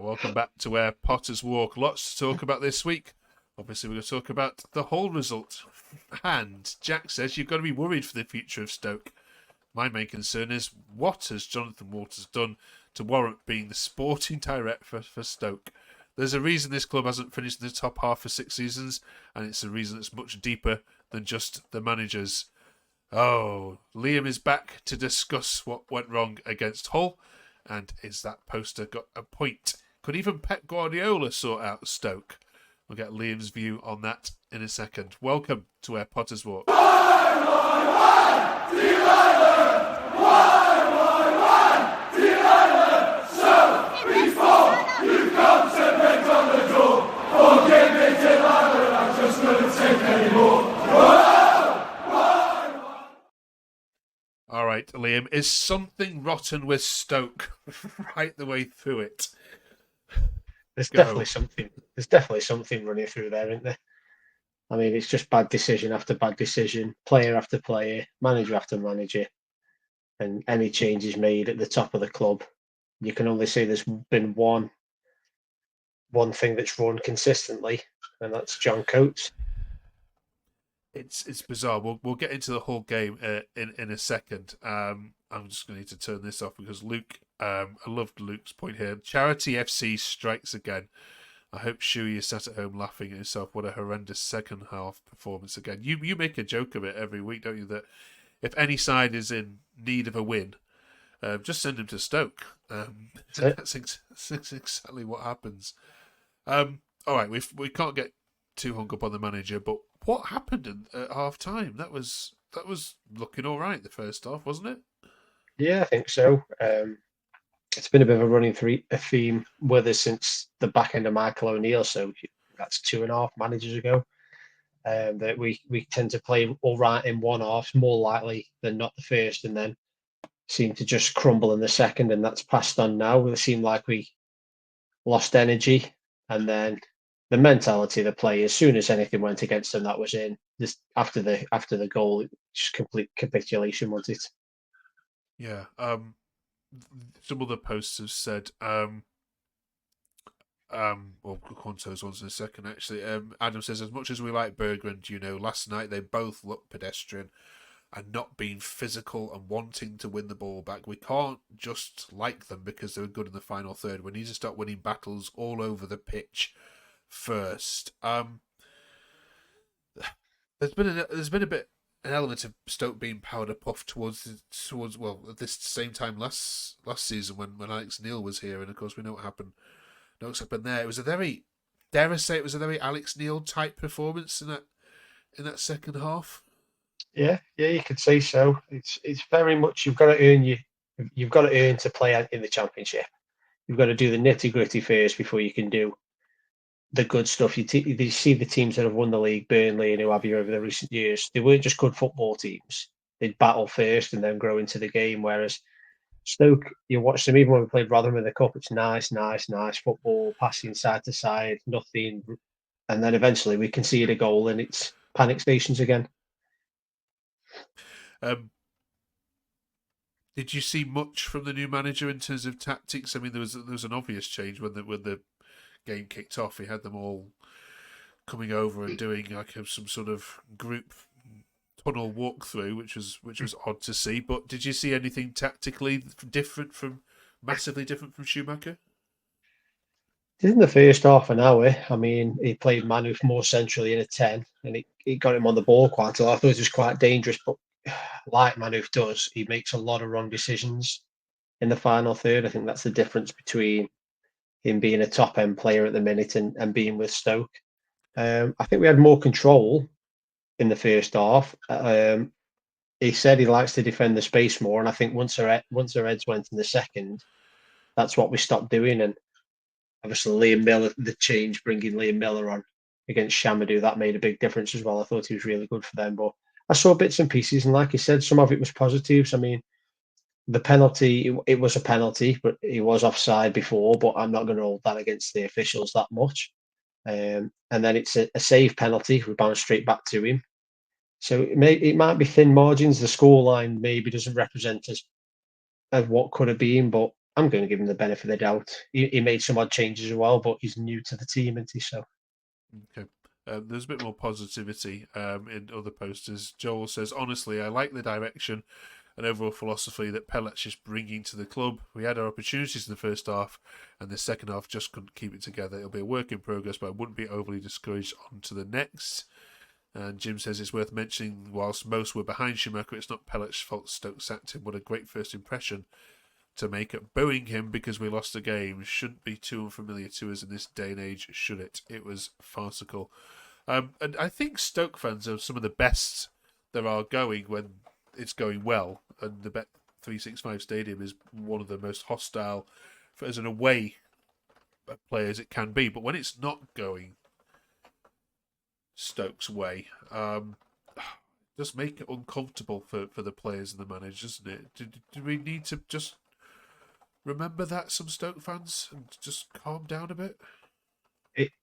Welcome back to Where Potters Walk. Lots to talk about this week. Obviously, we're going to talk about the whole result. And Jack says you've got to be worried for the future of Stoke. My main concern is what has Jonathan Walters done to warrant being the sporting director for Stoke? There's a reason this club hasn't finished in the top half for 6 seasons, and it's a reason that's much deeper than just the managers. Oh, Liam is back to discuss what went wrong against Hull, and is that poster got a point? Could even Pep Guardiola sort out Stoke? We'll get Liam's view on that in a second. Welcome to Where Potters Walk. All right, Liam, is something rotten with Stoke right the way through it? There's definitely something. There's definitely something running through there, isn't there? I mean, it's just bad decision after bad decision, player after player, manager after manager, and any changes made at the top of the club. You can only say there's been one thing that's run consistently, and that's John Coates. It's bizarre. We'll get into the whole game in a second. I'm just going to need to turn this off because Luke. I loved Luke's point here. Charity FC strikes again. I hope Shuey is sat at home laughing at himself. What a horrendous second half performance again. You make a joke of it every week, don't you? That if any side is in need of a win, just send him to Stoke. That's exactly what happens. All right, we can't get too hung up on the manager, but what happened at half time? That was looking all right the first half, wasn't it? Yeah, I think so. It's been a bit of a running theme with us since the back end of Michael O'Neill. So that's 2.5 managers ago. That we tend to play all right in one half, more likely than not the first, and then seem to just crumble in the second, and that's passed on now. It seemed like we lost energy, and then the mentality of the play. As soon as anything went against them, that was in. Just after the goal, just complete capitulation, was it? Yeah. Some other posts have said, well, we'll come to those ones in a second, actually. Adam says, as much as we like Berger and Juno, last night they both looked pedestrian and not being physical and wanting to win the ball back. We can't just like them because they were good in the final third. We need to start winning battles all over the pitch first. There's been a bit an element of Stoke being powder puffed towards well at this same time last season when Alex Neil was here, and of course we know what happened. Know what's happened there. It was a very, dare I say, it was a very Alex Neil type performance in that second half. Yeah, you could say so. It's very much you've got to earn to play in the Championship. You've got to do the nitty gritty first before you can do the good stuff. You see the teams that have won the league, Burnley and who have you over the recent years. They weren't just good football teams. They'd battle first and then grow into the game. Whereas Stoke, you watch them even when we played Rotherham in the cup. It's nice football, passing side to side, nothing, and then eventually we concede a goal and it's panic stations again. Did you see much from the new manager in terms of tactics? I mean, there was an obvious change when the game kicked off. He had them all coming over and doing like some sort of group tunnel walkthrough, which was odd to see. But did you see anything tactically massively different from Schumacher? In the first half an hour, I mean, he played Manu more centrally in a 10 and it got him on the ball quite a lot. I thought it was quite dangerous, but like Manu does, he makes a lot of wrong decisions in the final third. I think that's the difference between him being a top end player at the minute and being with Stoke. I think we had more control in the first half. He said he likes to defend the space more, and I think once our heads went in the second, that's what we stopped doing. And obviously, Liam Miller, the change bringing Liam Miller on against Shamadou, that made a big difference as well. I thought he was really good for them, but I saw bits and pieces, and like you said, some of it was positives. I mean, the penalty, it was a penalty, but he was offside before, but I'm not going to hold that against the officials that much. And then it's a save penalty. We bounce straight back to him. So it might be thin margins. The scoreline maybe doesn't represent as what could have been, but I'm going to give him the benefit of the doubt. He made some odd changes as well, but he's new to the team, isn't he? So Okay. There's a bit more positivity in other posters. Joel says, honestly, I like the direction and overall philosophy that Pelach is bringing to the club. We had our opportunities in the first half, and the second half just couldn't keep it together. It'll be a work in progress, but I wouldn't be overly discouraged on to the next. And Jim says it's worth mentioning, whilst most were behind Schumacher, it's not Pelach's fault Stoke sacked him. What a great first impression to make at booing him because we lost the game. Shouldn't be too unfamiliar to us in this day and age, should it? It was farcical. And I think Stoke fans are some of the best there are going when it's going well. And the Bet365 Stadium is one of the most hostile as an away player as it can be. But when it's not going Stoke's way, does make it uncomfortable for the players and the managers, doesn't it? Do we need to just remember that, some Stoke fans, and just calm down a bit?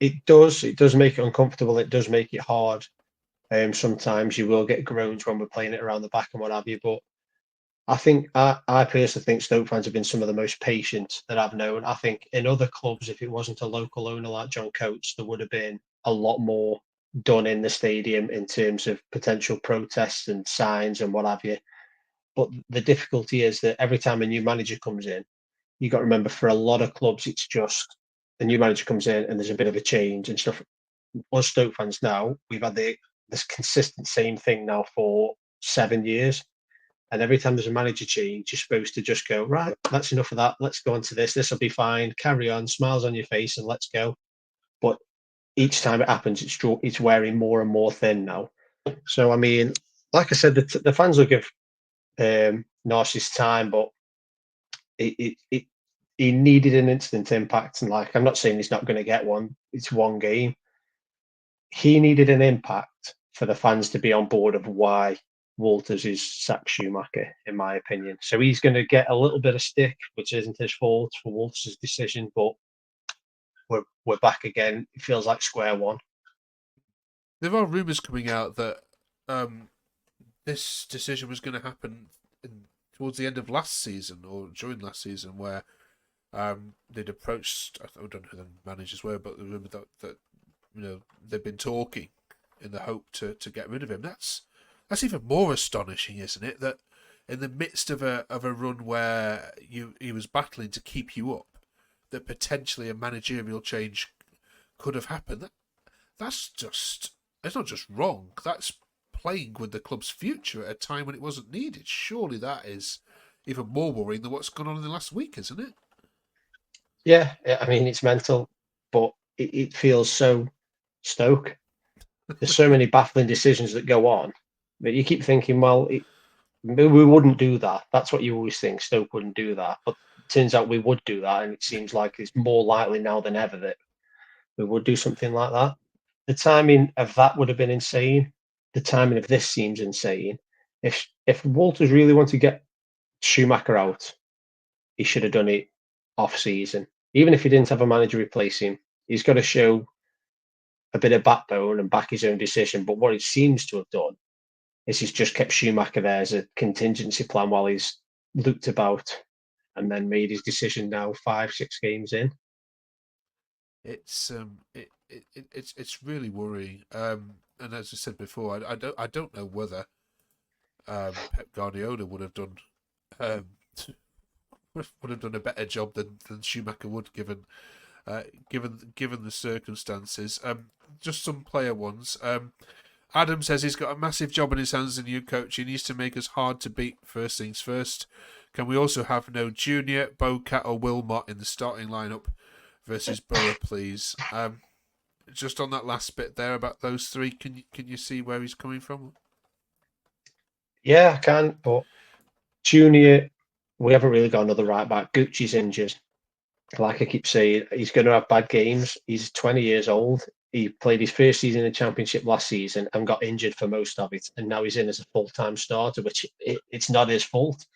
it does make it uncomfortable. It does make it hard. Sometimes you will get groans when we're playing it around the back and what have you. But I personally think Stoke fans have been some of the most patient that I've known. I think in other clubs, if it wasn't a local owner like John Coates, there would have been a lot more done in the stadium in terms of potential protests and signs and what have you. But the difficulty is that every time a new manager comes in, you got to remember for a lot of clubs, it's just the new manager comes in and there's a bit of a change and stuff. Us Stoke fans now, we've had this consistent same thing now for 7 years. And every time there's a manager change, you're supposed to just go, right, that's enough of that. Let's go on to this. This will be fine. Carry on, smiles on your face, and let's go. But each time it happens, it's wearing more and more thin now. So, I mean, like I said, the fans will give Narcis time, but he needed an instant impact. And like, I'm not saying he's not going to get one. It's one game. He needed an impact for the fans to be on board of why Walters is sacked Schumacher, in my opinion. So he's going to get a little bit of stick, which isn't his fault for Walters' decision, but we're back again. It feels like square one. There are rumours coming out that this decision was going to happen towards the end of last season or during last season, where they'd approached. I don't know who the managers were, but the rumour that they've been talking in the hope to get rid of him. That's even more astonishing, isn't it? That in the midst of a run where he was battling to keep you up, that potentially a managerial change could have happened. That's not just wrong. That's playing with the club's future at a time when it wasn't needed. Surely that is even more worrying than what's gone on in the last week, isn't it? Yeah, I mean, it's mental, but it feels so Stoke. There's so many baffling decisions that go on that you keep thinking, well, we wouldn't do that. That's what you always think. Stoke wouldn't do that. But it turns out we would do that. And it seems like it's more likely now than ever that we would do something like that. The timing of that would have been insane. The timing of this seems insane. If Walters really wanted to get Schumacher out, he should have done it off season. Even if he didn't have a manager replace him, he's got to show a bit of backbone and back his own decision. But what he seems to have done is he's just kept Schumacher there as a contingency plan while he's looked about and then made his decision now 5-6 games in. It's it's really worrying. And as I said before, I don't know whether Pep Guardiola would have done um, a better job than Schumacher would, given the circumstances. Just some player ones. Adam says he's got a massive job in his hands as a new coach. He needs to make us hard to beat. First things first. Can we also have no Junior, Bocat, or Wilmot in the starting lineup versus Borough, please? Just on that last bit there about those three, can you see where he's coming from? Yeah, I can, but Junior, we haven't really got another right back. Gucci's injured. Like I keep saying, he's going to have bad games. He's 20 years old. He played his first season in the Championship last season and got injured for most of it. And now he's in as a full-time starter, which it's not his fault.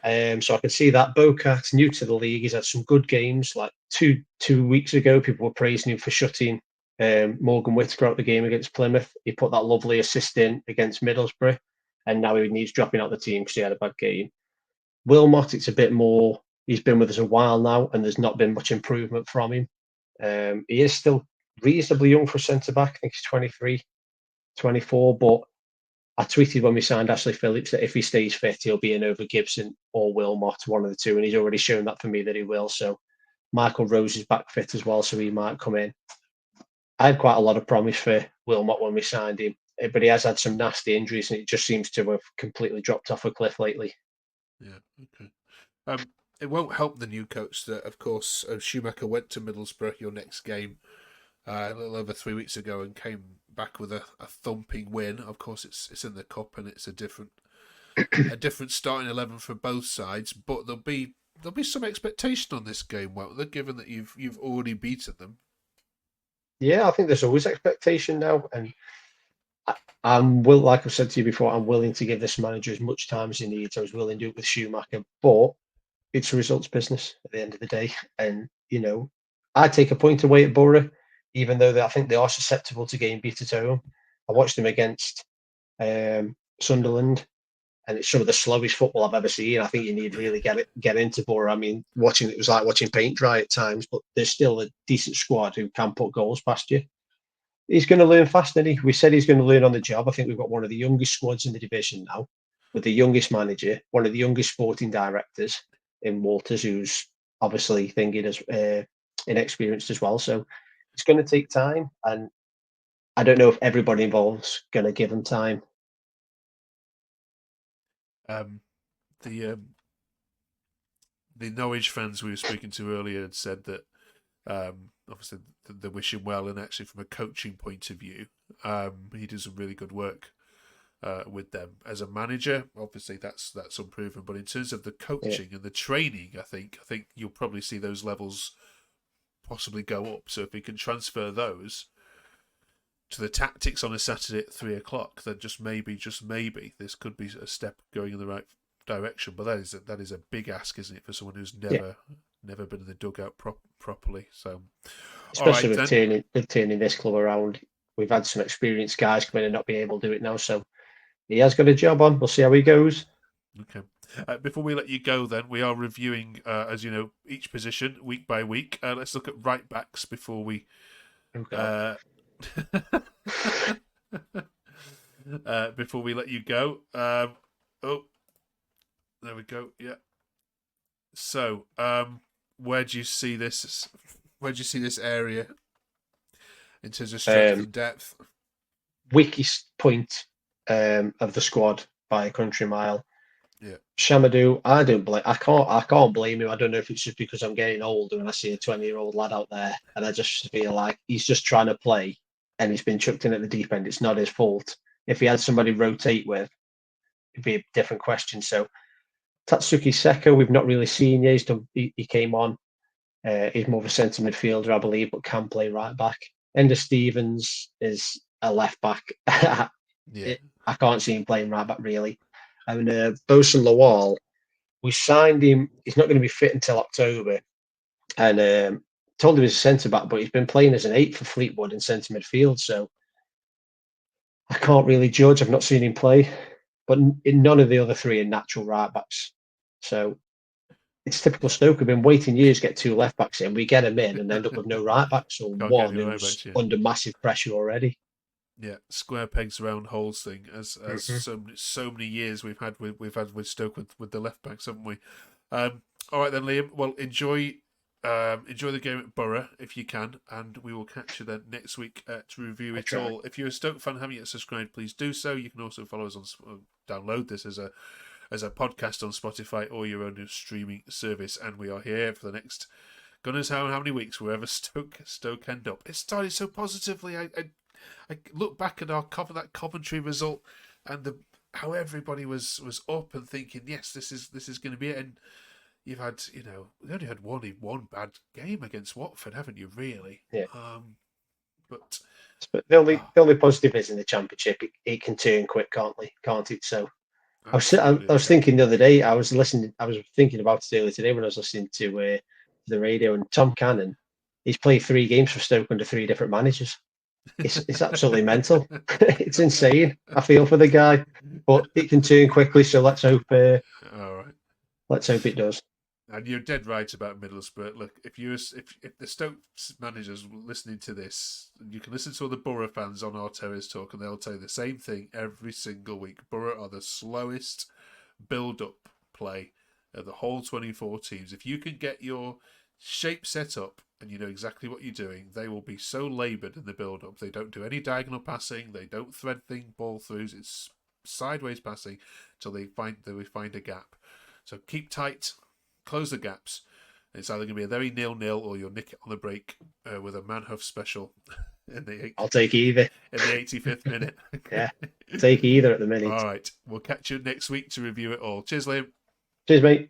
So I can see that. Bocat's new to the league. He's had some good games. Like two weeks ago, people were praising him for shutting Morgan Whittaker out the game against Plymouth. He put that lovely assist in against Middlesbrough. And now he needs dropping out the team because he had a bad game. Wilmot, it's a bit more He's been with us a while now, and there's not been much improvement from him. He is still reasonably young for centre back. I think he's 23, 24. But I tweeted when we signed Ashley Phillips that if he stays fit, he'll be in over Gibson or Wilmot, one of the two. And he's already shown that for me that he will. So Michael Rose is back fit as well, so he might come in. I had quite a lot of promise for Wilmot when we signed him, but he has had some nasty injuries, and it just seems to have completely dropped off a cliff lately. Yeah, okay. It won't help the new coach that, of course, Schumacher went to Middlesbrough, your next game, a little over 3 weeks ago, and came back with a thumping win. Of course, it's in the cup, and it's a different starting 11 for both sides. But there'll be some expectation on this game, won't there? Given that you've already beaten them. Yeah, I think there's always expectation now, and like I've said to you before, I'm willing to give this manager as much time as he needs. I was willing to do it with Schumacher, but it's a results business at the end of the day. And I take a point away at Borough, even though I think they are susceptible to getting beat at home. I watched them against Sunderland, and it's some of the slowest football I've ever seen. I think you need to really get into Borough. I mean, watching it was like watching paint dry at times, but there's still a decent squad who can put goals past you. He's going to learn fast, isn't he? We said he's going to learn on the job. I think we've got one of the youngest squads in the division now, with the youngest manager, one of the youngest sporting directors in Walters, who's obviously thinking as inexperienced as well. So it's going to take time, and I don't know if everybody involved's going to give him time. The Norwich fans we were speaking to earlier had said that obviously they wish him well, and actually from a coaching point of view, he does some really good work with them as a manager. Obviously, that's unproven, but in terms of the coaching and the training, I think you'll probably see those levels possibly go up. So if he can transfer those to the tactics on a Saturday at 3:00, then just maybe this could be a step going in the right direction. But that is a big ask, isn't it, for someone who's never been in the dugout properly. So, especially with turning this club around, we've had some experienced guys come in and not be able to do it now. So he has got a job on. We'll see how he goes. Okay. Before we let you go, then we are reviewing, as you know, each position week by week. Let's look at right backs before we. Before we let you go. There we go. Yeah. So, where do you see this? Where do you see this area in terms of strength and depth? Weakest point of the squad by a country mile. Yeah. Shamadou, I can't blame him. I don't know if it's just because I'm getting older and I see a 20-year-old lad out there, and I just feel like he's just trying to play, and he's been chucked in at the deep end. It's not his fault. If he had somebody rotate with, it'd be a different question. So Tatsuki Seko, we've not really seen yet. He came on. He's more of a centre midfielder, I believe, but can play right back. Ender Stevens is a left back. I can't see him playing right back, really. And Bosun Lawal, we signed him. He's not going to be fit until October. And told him he's a centre back, but he's been playing as an 8 for Fleetwood in centre midfield. So I can't really judge. I've not seen him play. But none of the other three are natural right backs. So it's typical Stoke. We've been waiting years to get 2 left backs in. We get them in and end up with no right backs, or one who's under massive pressure already. Yeah, square pegs round holes thing. As so many years we've had with Stoke with the left backs, haven't we? All right then, Liam. Well, enjoy the game at Borough if you can, and we will catch you then next week to review it all. If you're a Stoke fan, haven't yet subscribed, please do so. You can also follow us on download this as a podcast on Spotify or your own streaming service, and we are here for the next God knows how many weeks, wherever Stoke end up. It started so positively. I look back at that Coventry result and how everybody was up and thinking, yes, this is going to be it. And you've had, we only had one bad game against Watford, haven't you? Really? Yeah. But the only positive is in the Championship, it can turn quick, can't it? So I was thinking the other day. I was thinking about it earlier today when I was listening to the radio, and Tom Cannon, he's played 3 games for Stoke under 3 different managers. It's absolutely mental. It's insane. I feel for the guy, but it can turn quickly. So let's hope. All right. Let's hope it does. And you're dead right about Middlesbrough. Look, if the Stoke managers listening to this, you can listen to all the Borough fans on our Terrace Talk, and they'll tell you the same thing every single week. Borough are the slowest build-up play of the whole 24 teams. If you can get your shape set up and you know exactly what you're doing, they will be so laboured in the build-up. They don't do any diagonal passing. They don't thread ball throughs. It's sideways passing until they find a gap. So keep tight. Close the gaps. It's either going to be a very 0-0 or you'll nick it on the break with a Manhuff special I'll take either. In the 85th minute. Yeah, take either at the minute. All right. We'll catch you next week to review it all. Cheers, Liam. Cheers, mate.